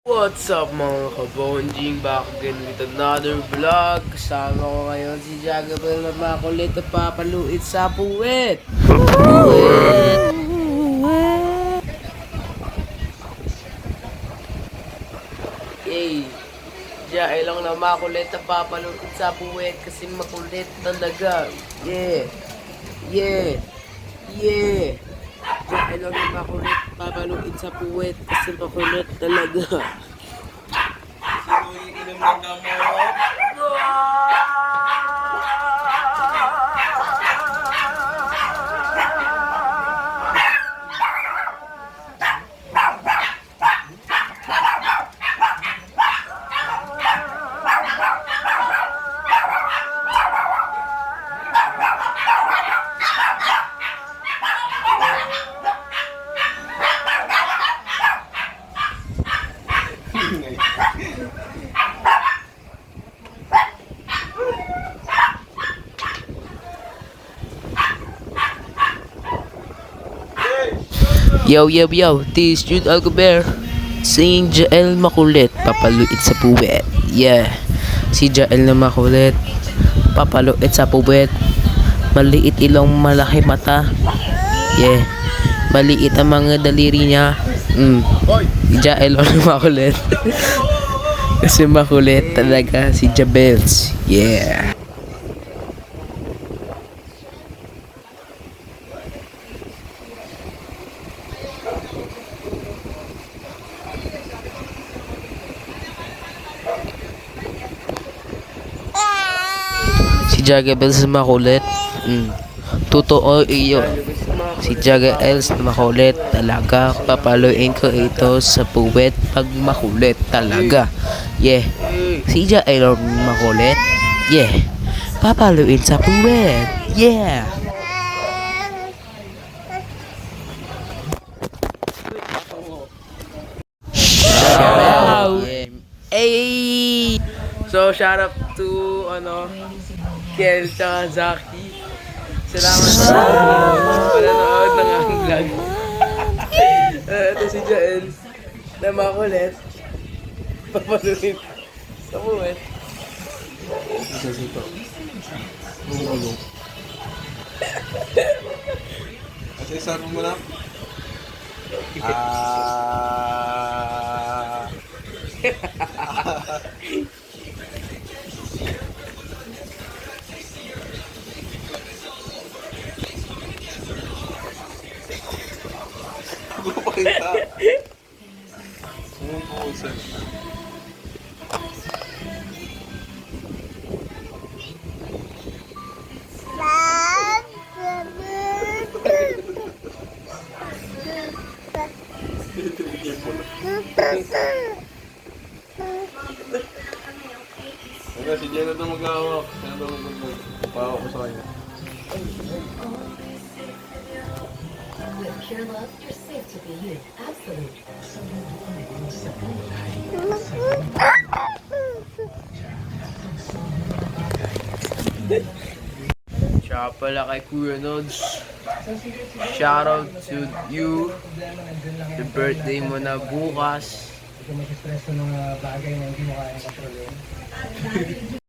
What's up mga kabonjing? Back again with another vlog. Kasama ko ngayon si Jagabel na makulit at papaluit sa puwet. Yay! Jai lang na makulit at papaluit sa puwet kasi makulit talaga. Yeah! Yeah! Yeah! Jai lang na makulit papaluit sa puwet kasi makulit talaga. Inom ng gamot. Yo, yo, yo, this is Jude Alcober singing Jael Makulit, papaluit sa puwet. Yeah, si Jael na makulit, papaluit sa puwet. Maliit ilong, malaki mata. Yeah, maliit ang mga daliri niya. Si Jael na makulit. Kasi makulit talaga si Jabels. Yeah. Si Jagabels makulit. Totoo iyo. Si Jagabels makulit talaga. Papaluin ko ito sa puwet pag makulit talaga. Yeah. Si Jael makulit. Yeah. Papaluin sa puwet. Yeah. Shout. Hey. So shout out to Kel tsaka Zaki. Salamat sa panonood ng aking vlog. Ito si Jael na makulit. Papaluin sa puwet. Kasi sarap mo lang. Gupakita. Sumupusan. Ano, si Jenna ito mag-awak. Siya ito mag-awak ko sa kanya. With pure love, you're safe to be you. Absolute. Siya pala kay Kuya Nods. Shout out to you. The birthday mo na bukas. Ito mag-espresso ng bagay na hindi mo kayang kontrolin.